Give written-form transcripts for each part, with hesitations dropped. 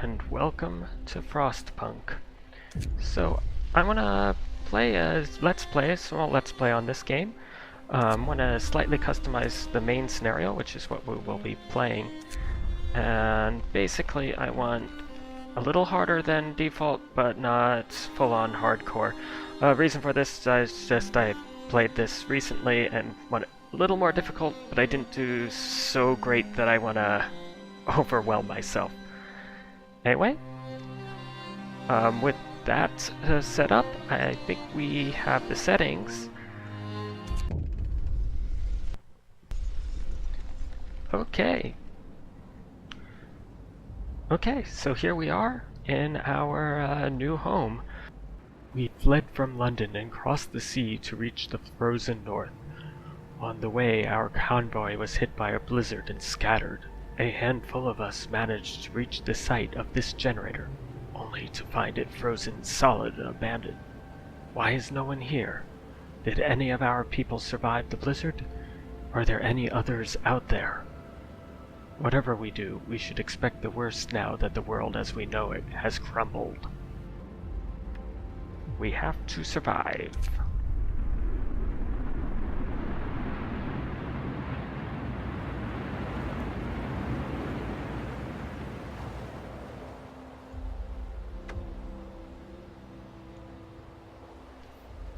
and welcome to Frostpunk. So, I want to play a small let's play on this game. Want to slightly customize the main scenario, which is what we will be playing. And basically, I want a little harder than default, but not full-on hardcore. Reason for this is just I played this recently and want it a little more difficult, but I didn't do so great that I want to overwhelm myself. Anyway, with that set up, I think we have the settings. Okay. Okay, so here we are in our new home. We fled from London and crossed the sea to reach the frozen north. On the way, our convoy was hit by a blizzard and scattered. A handful of us managed to reach the site of this generator, only to find it frozen solid and abandoned. Why is no one here? Did any of our people survive the blizzard? Are there any others out there? Whatever we do, we should expect the worst now that the world as we know it has crumbled. We have to survive.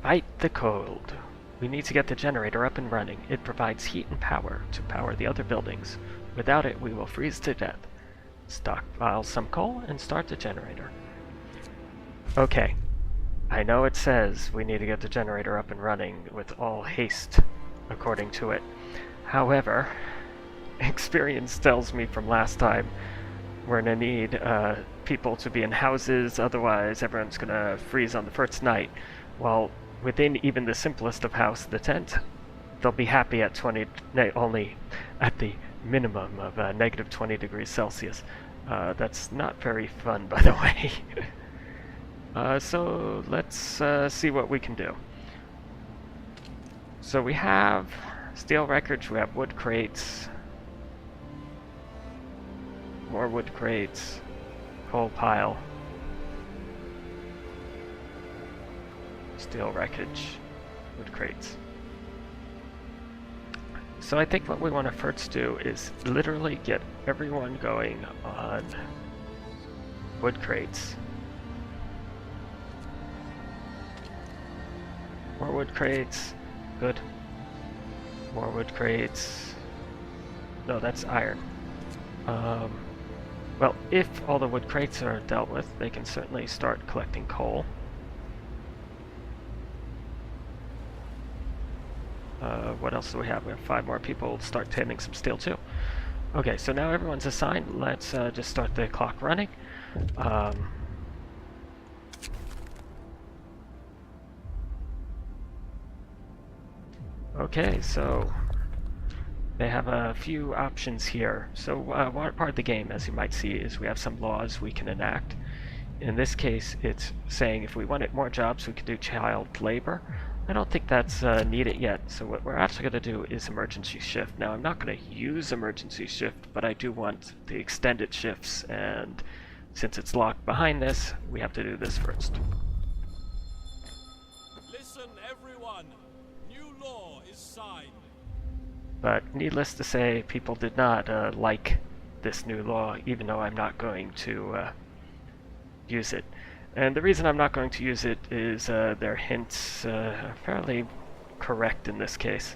Fight the cold. We need to get the generator up and running. It provides heat and power to power the other buildings. Without it, we will freeze to death. Stockpile some coal and start the generator. Okay. I know it says we need to get the generator up and running with all haste, according to it. However, experience tells me from last time we're gonna need people to be in houses, otherwise everyone's gonna freeze on the first night. Well, within even the simplest of house, the tent, they'll be happy at only at the minimum of negative 20 degrees Celsius. That's not very fun, by the way. So let's see what we can do. So we have steel wreckage, we have wood crates, more wood crates, coal pile, steel wreckage, wood crates. So I think what we want to first do is literally get everyone going on wood crates. More wood crates. Good. More wood crates. No, that's iron. Well, if all the wood crates are dealt with, they can certainly start collecting coal. What else do we have? We have 5 more people. Start tending some steel too. Okay, so now everyone's assigned. Let's just start the clock running. Okay, so they have a few options here. So one part of the game, as you might see, is we have some laws we can enact. In this case, it's saying if we wanted more jobs, we could do child labor. I don't think that's needed yet, so what we're actually going to do is emergency shift. Now, I'm not going to use emergency shift, but I do want the extended shifts, and since it's locked behind this, we have to do this first. Listen, everyone. New law is signed. But needless to say, people did not like this new law, even though I'm not going to use it. And the reason I'm not going to use it is their hints are fairly correct in this case.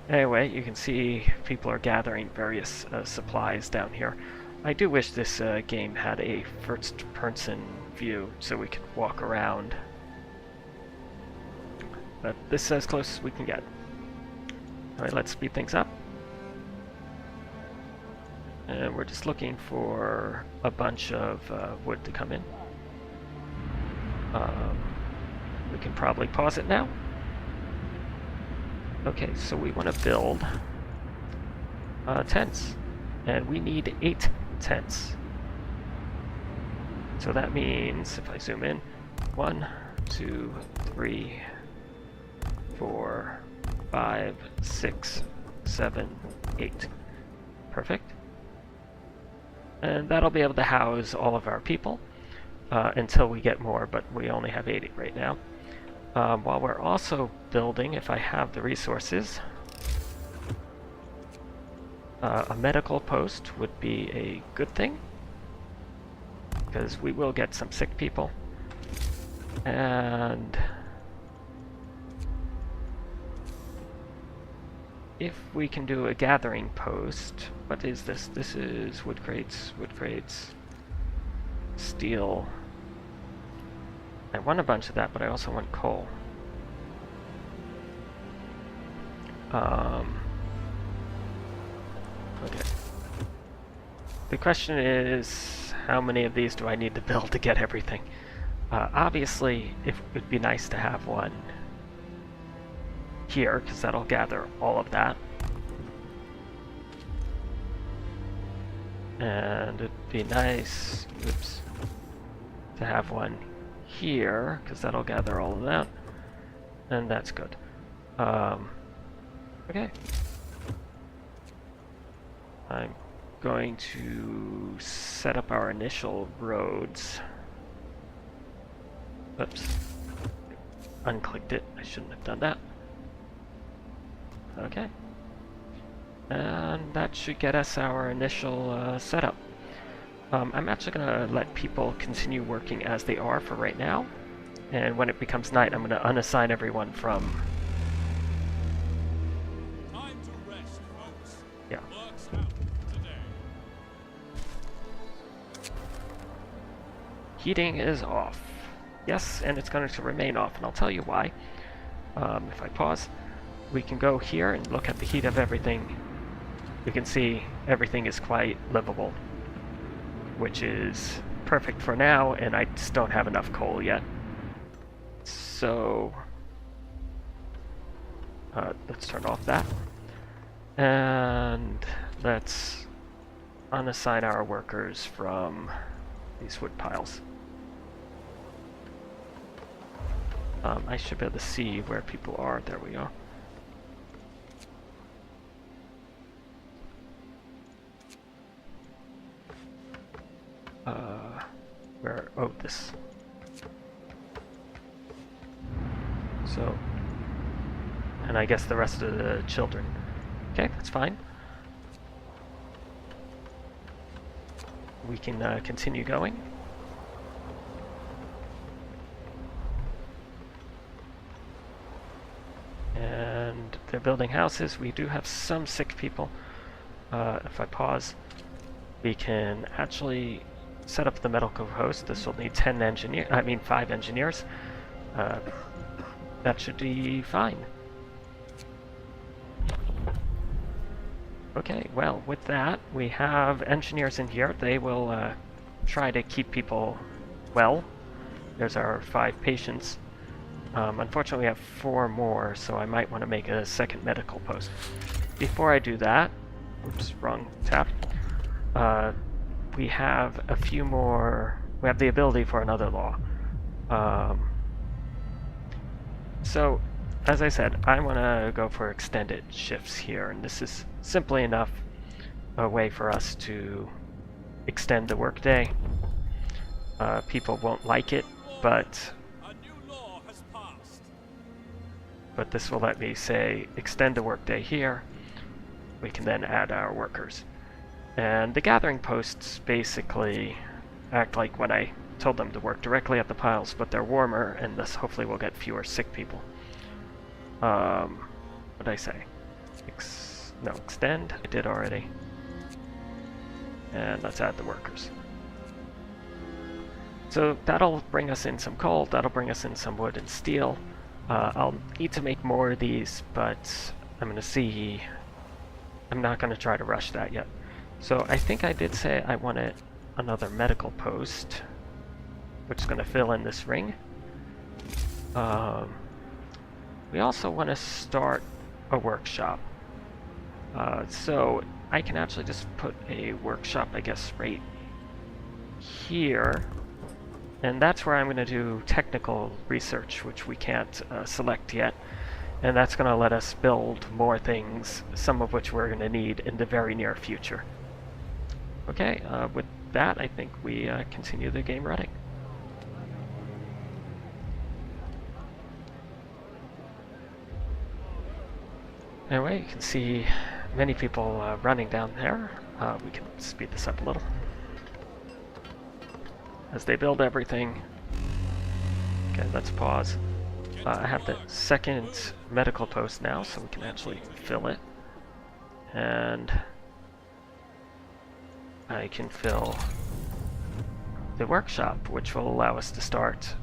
Anyway, you can see people are gathering various supplies down here. I do wish this game had a first-person view so we could walk around. But this is as close as we can get. Alright, let's speed things up. And we're just looking for a bunch of wood to come in. We can probably pause it now. Okay, so we want to build tents, and we need 8 tents. So that means, if I zoom in, 1, 2, 3, 4, 5, 6, 7, 8. Perfect. And that'll be able to house all of our people until we get more, but we only have 80 right now. While we're also building, if I have the resources, a medical post would be a good thing, because we will get some sick people. And if we can do a gathering post, what is this? This is wood crates, steel. I want a bunch of that, but I also want coal. Okay. The question is, how many of these do I need to build to get everything? Obviously, it would be nice to have one here, because that'll gather all of that. And it'd be nice, oops, to have one here, because that'll gather all of that. And that's good. Okay. I'm going to set up our initial roads. Oops. Unclicked it. I shouldn't have done that. Okay. And that should get us our initial setup. I'm actually going to let people continue working as they are for right now. And when it becomes night, I'm going to unassign everyone from... Time to rest, folks. Yeah. Work's out today. Heating is off. Yes, and it's going to remain off, and I'll tell you why. If I pause, we can go here and look at the heat of everything. You can see everything is quite livable, which is perfect for now, and I just don't have enough coal yet. So, let's turn off that. And let's unassign our workers from these wood piles. I should be able to see where people are. There we go. Where? Oh, this. So, and I guess the rest of the children. Okay, that's fine. We can continue going. And they're building houses. We do have some sick people. If I pause, we can actually set up the medical host. This will need 5 engineers. That should be fine. Okay, well, with that, we have engineers in here. They will try to keep people well. There's our 5 patients. Unfortunately, we have 4 more, so I might want to make a second medical post. Before I do that, oops, wrong tab. We have a few more. We have the ability for another law. So, as I said, I want to go for extended shifts here, and this is simply enough a way for us to extend the workday. People won't like it, but this will let me say extend the workday here. We can then add our workers. And the gathering posts basically act like when I told them to work directly at the piles, but they're warmer, and thus hopefully we'll get fewer sick people. What did I say? Extend. I did already. And let's add the workers. So that'll bring us in some coal, that'll bring us in some wood and steel. I'll need to make more of these, but I'm going to see. I'm not going to try to rush that yet. So I think I did say I wanted another medical post, which is going to fill in this ring. We also want to start a workshop. So I can actually just put a workshop, I guess, right here. And that's where I'm going to do technical research, which we can't select yet. And that's going to let us build more things, some of which we're going to need in the very near future. Okay, with that, I think we continue the game running. Anyway, you can see many people running down there. We can speed this up a little. As they build everything. Okay, let's pause. I have the second medical post now, so we can actually fill it. And I can fill the workshop, which will allow us to start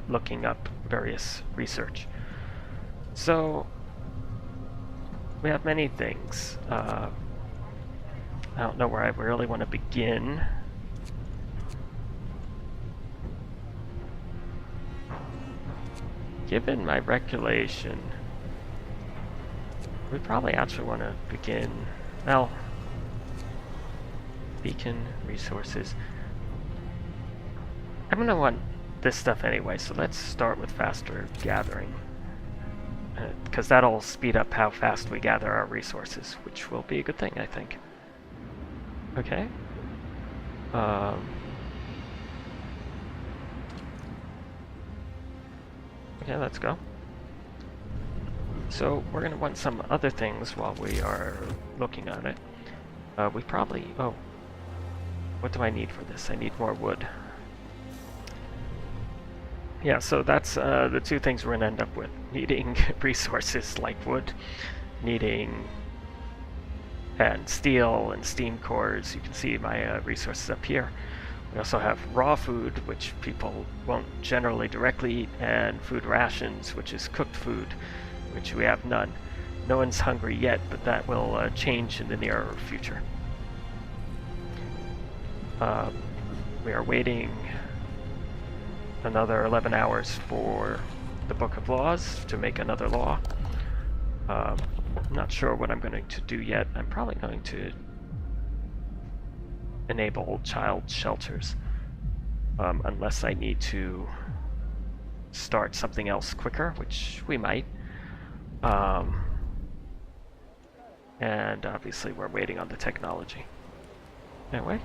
looking up various research. So, we have many things. I don't know where I really want to begin. Given my regulation, we probably actually want to begin, well, beacon resources. I'm going to want this stuff anyway, so let's start with faster gathering. Because that'll speed up how fast we gather our resources, which will be a good thing, I think. Okay. Okay, let's go. So, we're going to want some other things while we are looking at it. We probably... Oh. What do I need for this? I need more wood. Yeah, so that's the two things we're going to end up with. Needing resources like wood, needing and steel and steam cores. You can see my resources up here. We also have raw food, which people won't generally directly eat, and food rations, which is cooked food, which we have none. No one's hungry yet, but that will change in the near future. We are waiting another 11 hours for the Book of Laws to make another law. I'm not sure what I'm going to do yet. I'm probably going to enable child shelters, unless I need to start something else quicker, which we might. And obviously we're waiting on the technology. Anyway,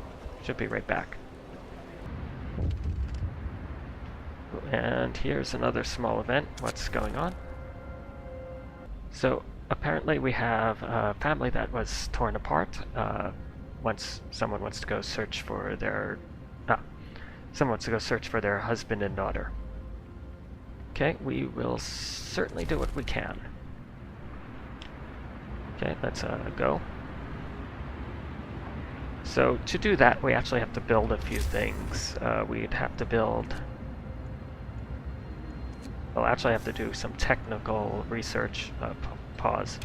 should be right back. And here's another small event. What's going on? So apparently we have a family that was torn apart. Once someone wants to go search for their husband and daughter. Okay, we will certainly do what we can. Okay, let's go. So to do that, we actually have to build a few things. We'd have to build... We'll actually have to do some technical research. Pause.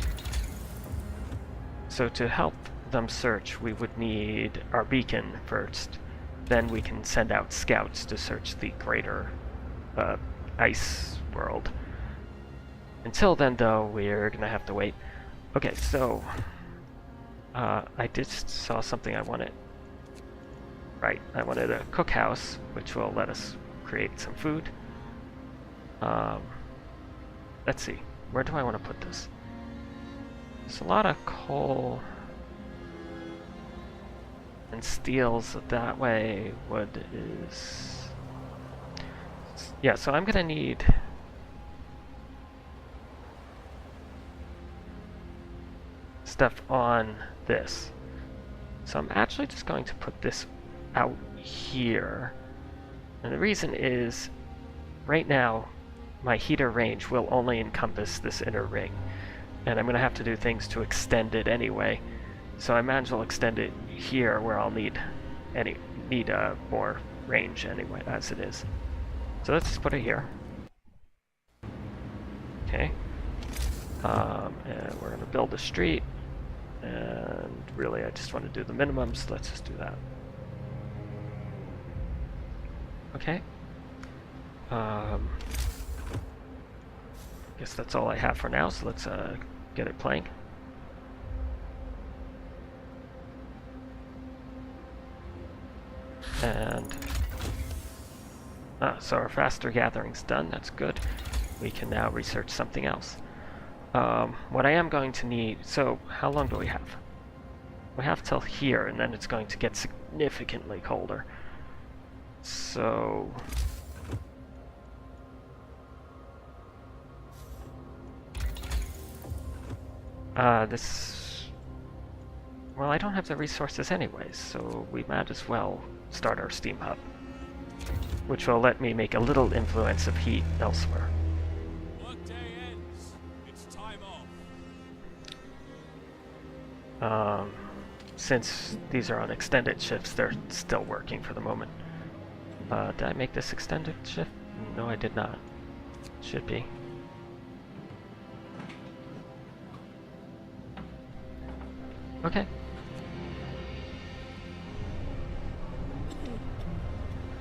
So to help them search, we would need our beacon first. Then we can send out scouts to search the greater ice world. Until then, though, we're gonna have to wait. Okay, so I just saw something I wanted. Right, I wanted a cookhouse, which will let us create some food. Let's see, where do I want to put this? There's a lot of coal and steels that way. Wood is... Yeah, so I'm gonna need... stuff on this. So I'm actually just going to put this out here. And the reason is, right now, my heater range will only encompass this inner ring. And I'm going to have to do things to extend it anyway. So I might as well extend it here where I'll need more range anyway, as it is. So let's just put it here. Okay. And we're going to build a street. And really, I just want to do the minimums. Let's just do that. Okay. Guess that's all I have for now, so let's get it playing. And so our faster gathering's done. That's good. We can now research something else. What I am going to need... So, how long do we have? We have till here, and then it's going to get significantly colder. So... this... Well, I don't have the resources anyways, so we might as well start our steam hub, which will let me make a little influence of heat elsewhere. Workday ends. It's time off. Since these are on extended shifts, they're still working for the moment. Did I make this extended shift? No, I did not. Should be. Okay.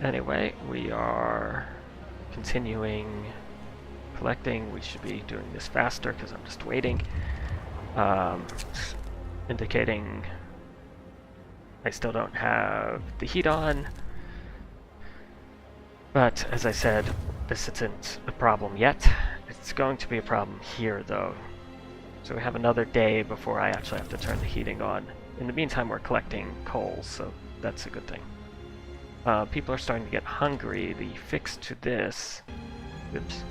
Anyway, we are continuing collecting. We should be doing this faster because I'm just waiting. Indicating I still don't have the heat on. But as I said, this isn't a problem yet. It's going to be a problem here though. So we have another day before I actually have to turn the heating on. In the meantime, we're collecting coal, so that's a good thing. People are starting to get hungry. The fix to this... Oops.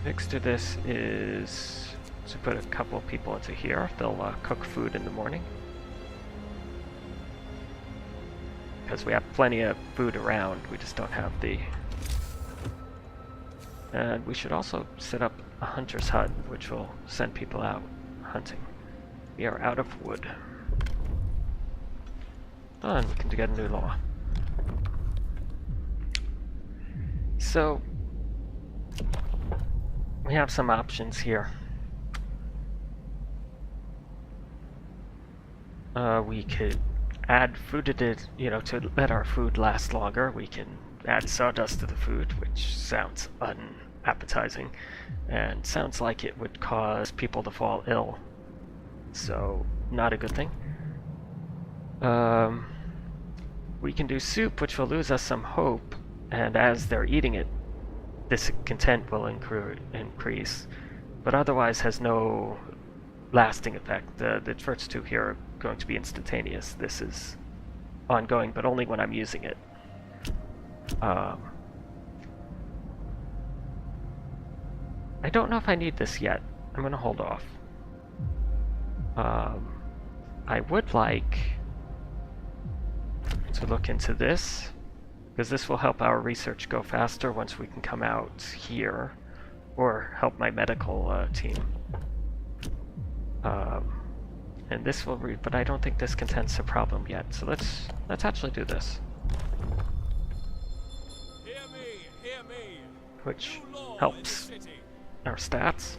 Fix to this is to put a couple of people into here. They'll cook food in the morning. Because we have plenty of food around, we just don't have the... And we should also set up a hunter's hut, which will send people out hunting. We are out of wood. Oh, and we can get a new law. So, we have some options here. We could add food to it, you know, to let our food last longer. We can add sawdust to the food, which sounds unappetizing, and sounds like it would cause people to fall ill. So, not a good thing. We can do soup, which will lose us some hope, and as they're eating it, discontent will increase, but otherwise has no lasting effect. The first two here are going to be instantaneous. This is ongoing, but only when I'm using it. I don't know if I need this yet. I'm going to hold off. I would like to look into this, because this will help our research go faster once we can come out here, or help my medical team. And this will but I don't think discontent's a problem yet, so let's actually do this. Hear me. Which New law in helps the city. our stats.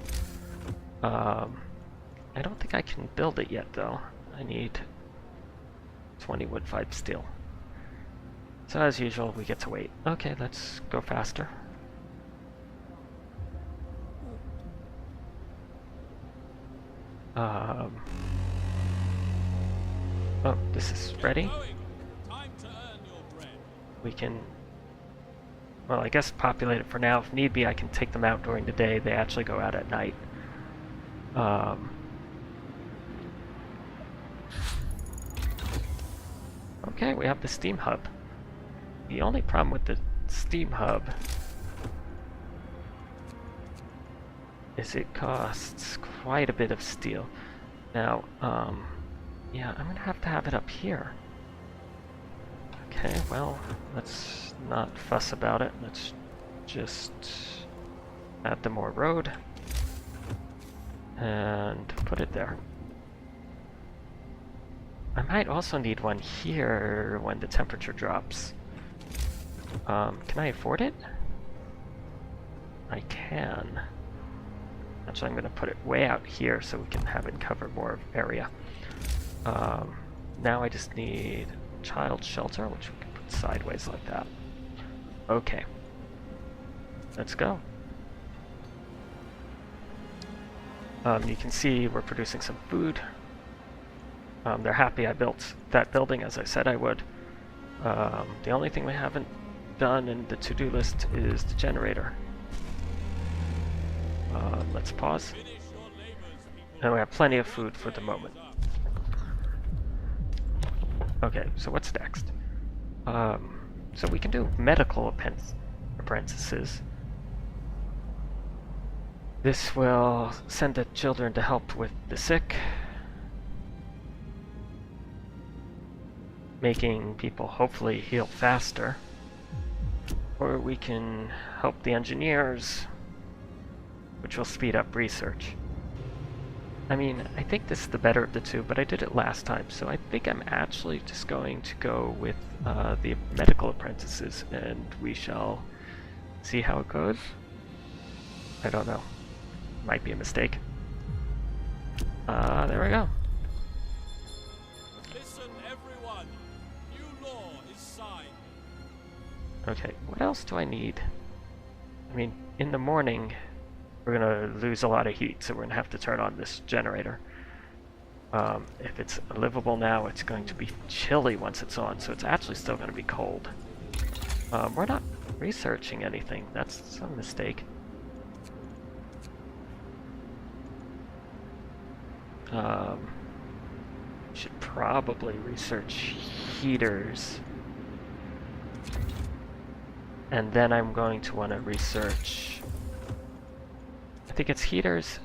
I don't think I can build it yet though. I need 20 wood, 5 steel. So as usual, we get to wait. Okay, let's go faster. Oh, this is ready. Time to earn your bread. We can, well, I guess populate it for now. If need be, I can take them out during the day. They actually go out at night. Okay, we have the steam hub. The only problem with the steam hub is it costs quite a bit of steel. Now, yeah, I'm gonna have it up here. Okay, well, let's not fuss about it. Let's just add the more road and put it there. I might also need one here when the temperature drops. Can I afford it? I can. Actually, I'm going to put it way out here so we can have it cover more area. Now I just need child shelter, which we can put sideways like that. Okay. Let's go. You can see we're producing some food. They're happy I built that building as I said I would. The only thing we haven't done in the to-do list is the generator. Let's pause. Finish your labors, people. And we have plenty of food for the moment. Okay, so what's next? So we can do medical apprentices. This will send the children to help with the sick, making people hopefully heal faster. Or we can help the engineers, which will speed up research. I mean, I think this is the better of the two, but I did it last time, so I think I'm actually just going to go with the medical apprentices, and we shall see how it goes. I don't know. Might be a mistake. There we go. Listen, everyone. New law is signed. Okay, what else do I need? I mean, in the morning, we're gonna lose a lot of heat, so we're gonna have to turn on this generator. If it's livable now, it's going to be chilly once it's on, so it's actually still gonna be cold. We're not researching anything. That's a mistake. Should probably research heaters. And then I'm going to want to research, I think it's heaters.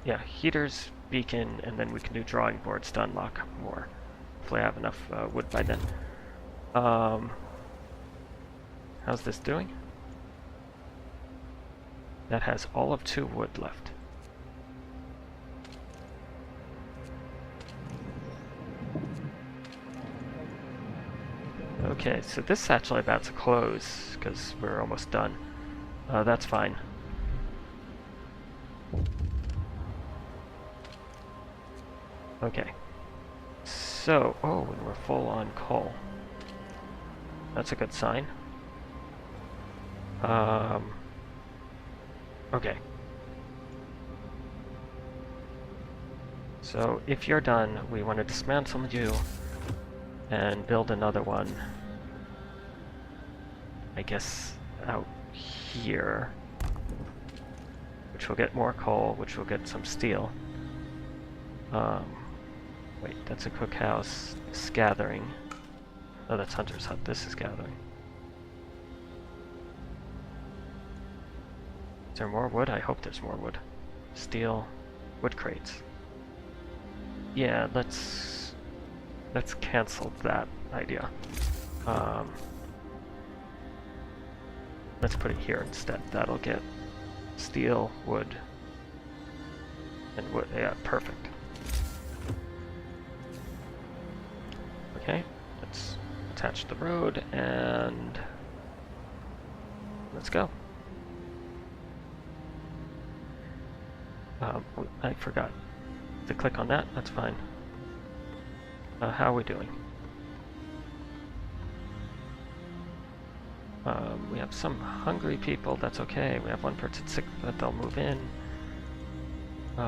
Yeah, heaters, beacon, and then we can do drawing boards to unlock more. Hopefully I have enough wood by then. How's this doing? That has all of 2 wood left. Okay, so this is actually about to close, because we're almost done. That's fine. Okay. So, oh, and we're full on coal. That's a good sign. Okay. So, if you're done, we want to dismantle you and build another one. I guess out here, which will get more coal, which will get some steel. Wait, that's a cookhouse. This is gathering. Oh, that's Hunter's Hut. This is gathering. Is there more wood? I hope there's more wood. Steel, wood crates. Yeah, let's cancel that idea. Let's put it here instead. That'll get steel, wood, and wood. Yeah, perfect. Okay, let's attach the road and let's go. I forgot to click on that. That's fine. How are we doing? We have some hungry people. That's okay. We have one person sick, but they'll move in. We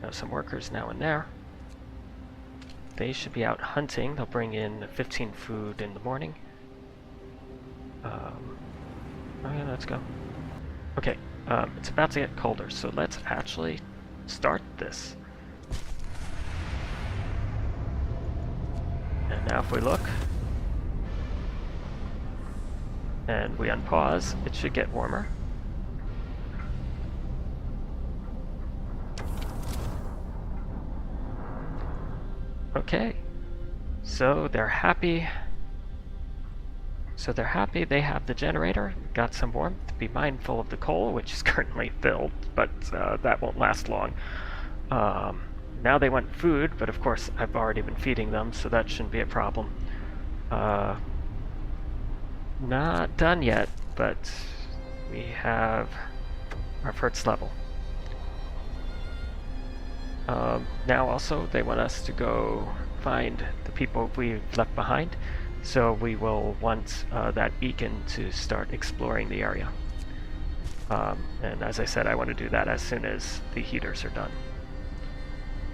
have some workers now and there. They should be out hunting. They'll bring in 15 food in the morning. Okay, let's go. Okay, it's about to get colder, so let's actually start this. And now if we look, and we unpause, it should get warmer. Okay, so they're happy. They have the generator, got some warmth. Be mindful of the coal, which is currently filled, but that won't last long. Now they want food, but of course I've already been feeding them, so that shouldn't be a problem. Not done yet, but we have our first level. Now also they want us to go find the people we've left behind, so we will want that beacon to start exploring the area. And as I said, I want to do that as soon as the heaters are done.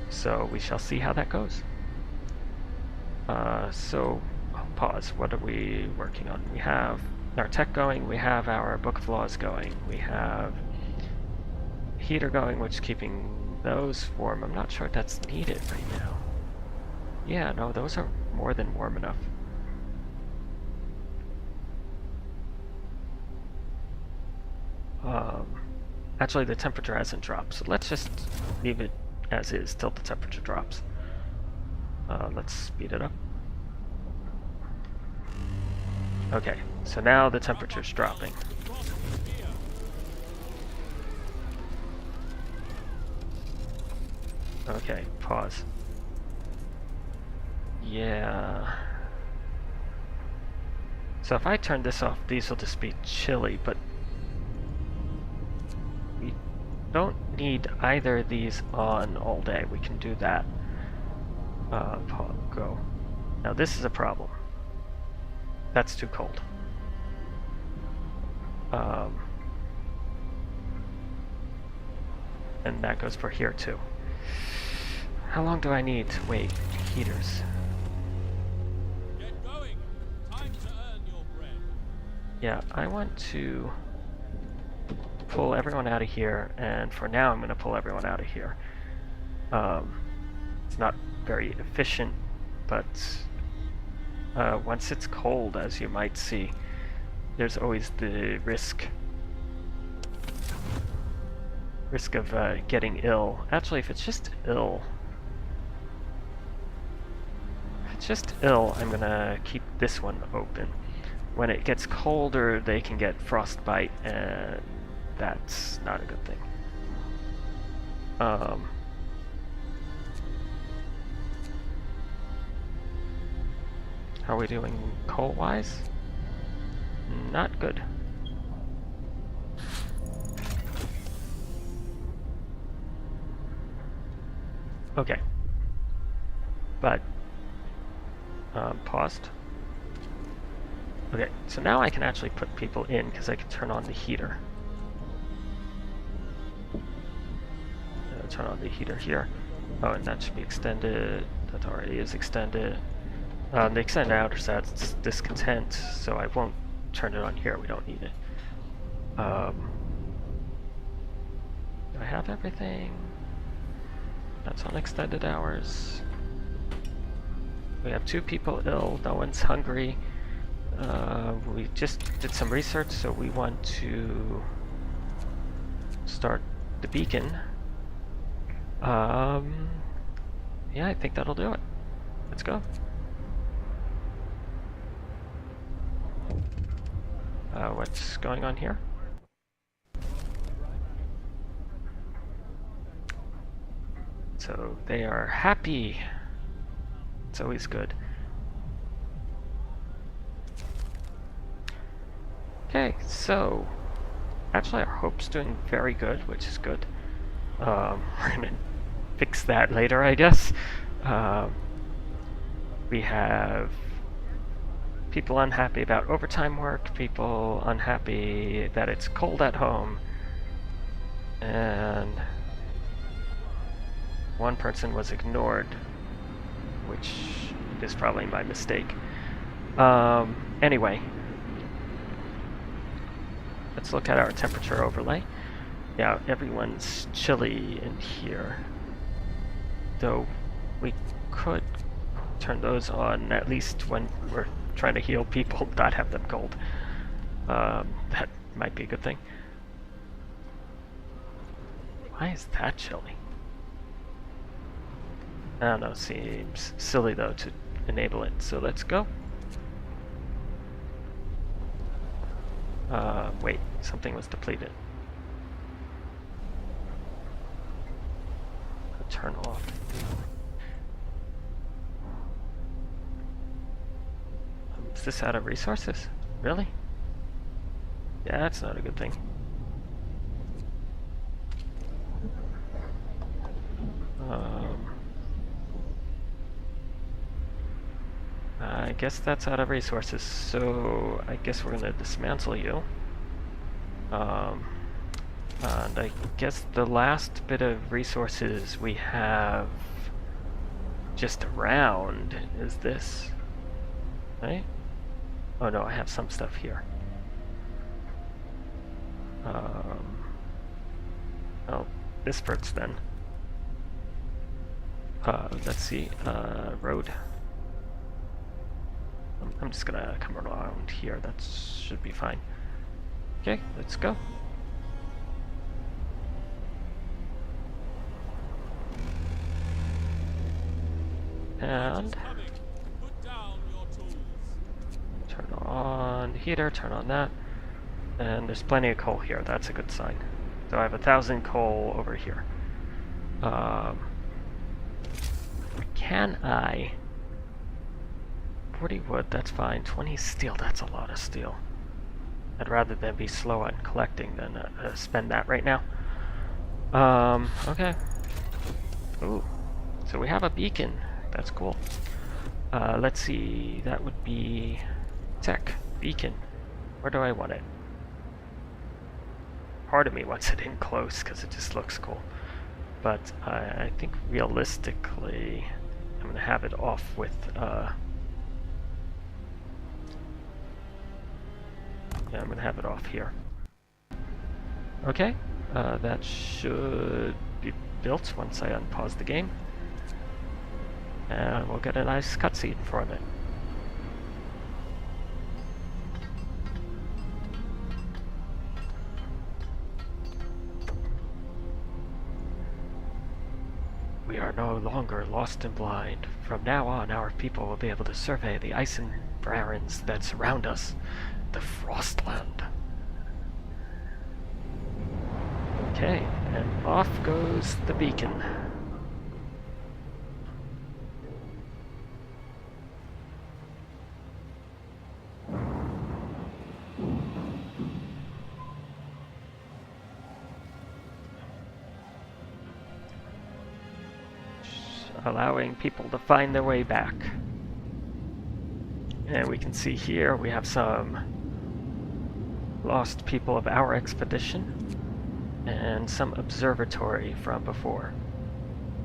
So we shall see how that goes. So I'll pause. What are we working on? We have our tech going, we have our book of laws going, we have heater going, which is keeping those warm. I'm not sure if that's needed right now. Yeah, no, those are more than warm enough. Actually, the temperature hasn't dropped, so let's just leave it as is till the temperature drops. Let's speed it up. Okay, so now the temperature's dropping. Okay, pause. Yeah. So if I turn this off, these will just be chilly, but we don't need either of these on all day. We can do that. Go. Now this is a problem. That's too cold. And that goes for here too. How long do I need to wait? Heaters. Get going. Time to earn your bread. Yeah, I want to pull everyone out of here, and for now I'm going to pull everyone out of here. It's not very efficient, but once it's cold, as you might see, there's always the risk of getting ill. Actually, if it's just ill, I'm gonna keep this one open. When it gets colder, they can get frostbite, and that's not a good thing. How are we doing coal-wise? Not good. Okay. But, paused. Okay, so now I can actually put people in because I can turn on the heater. Turn on the heater here. Oh, and that should be extended. That already is extended. The extended outer set's discontent, so I won't turn it on here. We don't need it. Do I have everything? That's on extended hours. We have 2 people ill. No one's hungry. We just did some research, so we want to start the beacon. Yeah, I think that'll do it. Let's go. What's going on here? So they are happy. It's always good. Okay, so actually our hope's doing very good, which is good. We're gonna fix that later, I guess. We have people unhappy about overtime work, people unhappy that it's cold at home, and one person was ignored, which is probably my mistake. Anyway, let's look at our temperature overlay. Yeah, everyone's chilly in here, though we could turn those on at least when we're trying to heal people, not have them cold. That might be a good thing. Why is that chilly? I don't know, seems silly though to enable it, so let's go. Wait, something was depleted. Turn off. Is this out of resources? Really? Yeah, that's not a good thing. I guess that's out of resources, so I guess we're gonna dismantle you. And I guess the last bit of resources we have just around is this, right? Oh no, I have some stuff here. Oh, this first then. Let's see, road. I'm just gonna come around here, that should be fine. Okay, let's go. And Put down your tools. turn on the heater, turn on that. And there's plenty of coal here, that's a good sign. So I have 1,000 coal over here. Can I... 40 wood, that's fine. 20 steel, that's a lot of steel. I'd rather than be slow on collecting than spend that right now. Okay. Ooh, so we have a beacon. That's cool. Let's see, that would be tech, beacon. Where do I want it? Part of me wants it in close because it just looks cool. But I think realistically, I'm going to have it off with, yeah, I'm going to have it off here. Okay, that should be built once I unpause the game. And we'll get a nice cutscene from it. We are no longer lost and blind. From now on, our people will be able to survey the ice and barrens that surround us, the Frostland. Okay, and off goes the beacon. Allowing people to find their way back. And we can see here we have some lost people of our expedition and some observatory from before.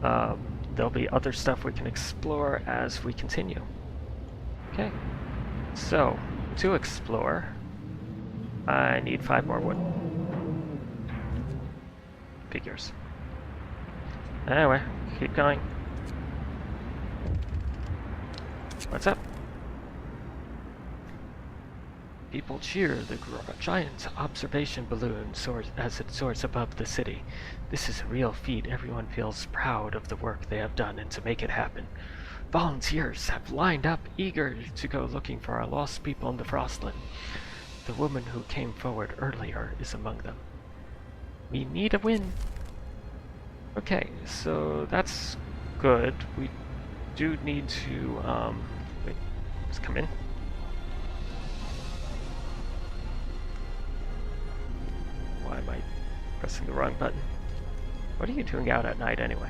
There'll be other stuff we can explore as we continue. Okay, so to explore, I need 5 more wood. Figures. Anyway, keep going. What's up? People cheer the giant observation balloon as it soars above the city. This is a real feat. Everyone feels proud of the work they have done and to make it happen. Volunteers have lined up, eager to go looking for our lost people in the Frostland. The woman who came forward earlier is among them. We need a win. Okay, so that's good. We do need to, wait, let's come in. Why am I pressing the wrong button? What are you doing out at night anyway?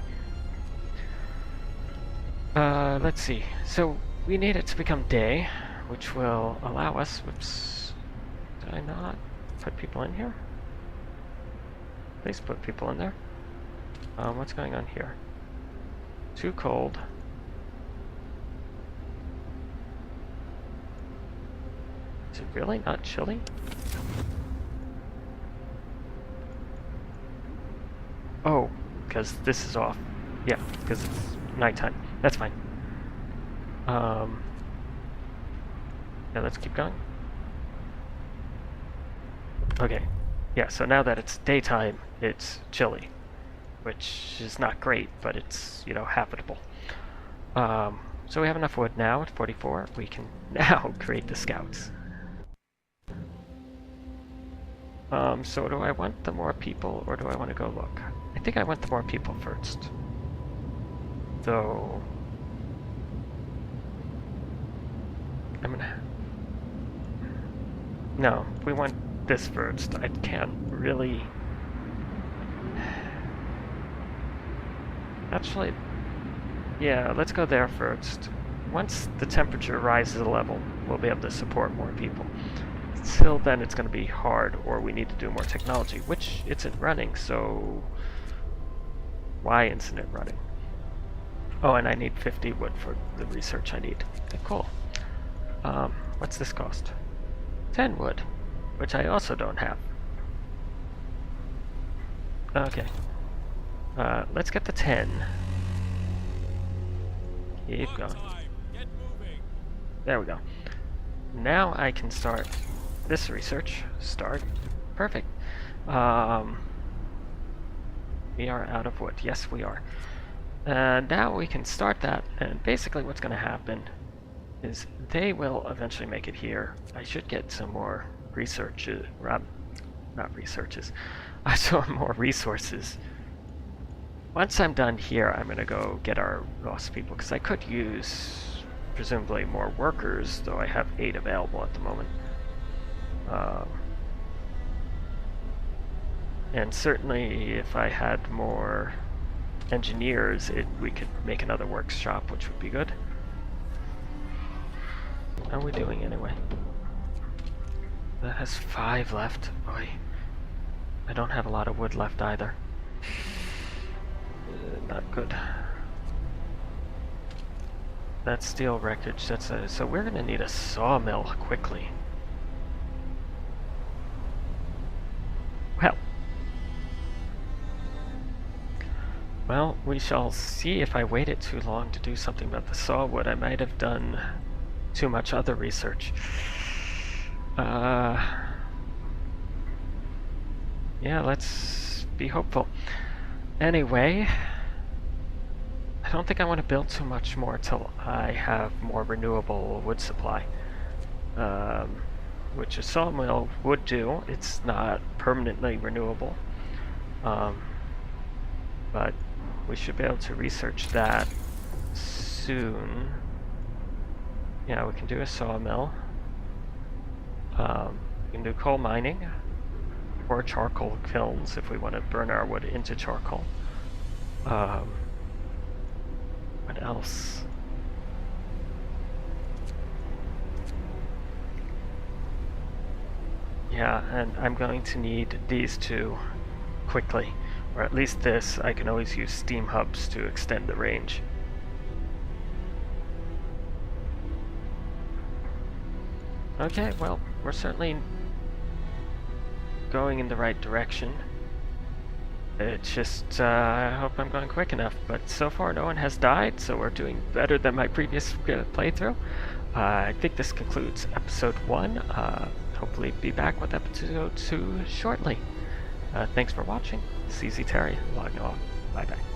Let's see. So we need it to become day, which will allow us, whoops, did I not put people in here? Please put people in there. What's going on here? Too cold. Is it really not chilly? Oh, because this is off. Yeah, because it's nighttime. That's fine. Yeah, let's keep going. Okay. Yeah, so now that it's daytime, it's chilly. Which is not great, but it's, you know, habitable. So we have enough wood now at 44. We can now create the scouts. So do I want the more people, or do I want to go look? I think I want the more people first. Though... I'm gonna... No, we want this first. I can't really... Actually, yeah, let's go there first. Once the temperature rises a level, we'll be able to support more people. Till then, it's going to be hard, or we need to do more technology, which isn't running, so... Why isn't it running? Oh, and I need 50 wood for the research I need. Okay, cool. What's this cost? 10 wood, which I also don't have. Okay. Let's get the 10. Keep Work going. time. Get moving. There we go. Now I can start this research. Start. Perfect. We are out of wood. Yes, we are. Now we can start that, and basically what's going to happen is they will eventually make it here. I should get some more research, not researches, some more resources. Once I'm done here, I'm going to go get our lost people, because I could use, presumably, more workers, though I have 8 available at the moment. And certainly, if I had more engineers, we could make another workshop, which would be good. How are we doing anyway? That has 5 left. Boy, I don't have a lot of wood left either. Not good. That's steel wreckage. That's so we're gonna need a sawmill quickly. Well, we shall see. If I waited too long to do something about the sawwood, I might have done too much other research. Yeah, let's be hopeful. Anyway, I don't think I want to build too much more till I have more renewable wood supply. Which a sawmill would do. It's not permanently renewable. But we should be able to research that soon. Yeah, we can do a sawmill. We can do coal mining, or charcoal kilns if we want to burn our wood into charcoal. What else? Yeah, and I'm going to need these two quickly. Or at least this. I can always use steam hubs to extend the range. Okay, well, we're certainly going in the right direction. It's just, I hope I'm going quick enough, but so far no one has died, so we're doing better than my previous playthrough. I think this concludes episode 1. Hopefully be back with episode 2 shortly. Thanks for watching. This is EzTerry, logging off. Bye-bye.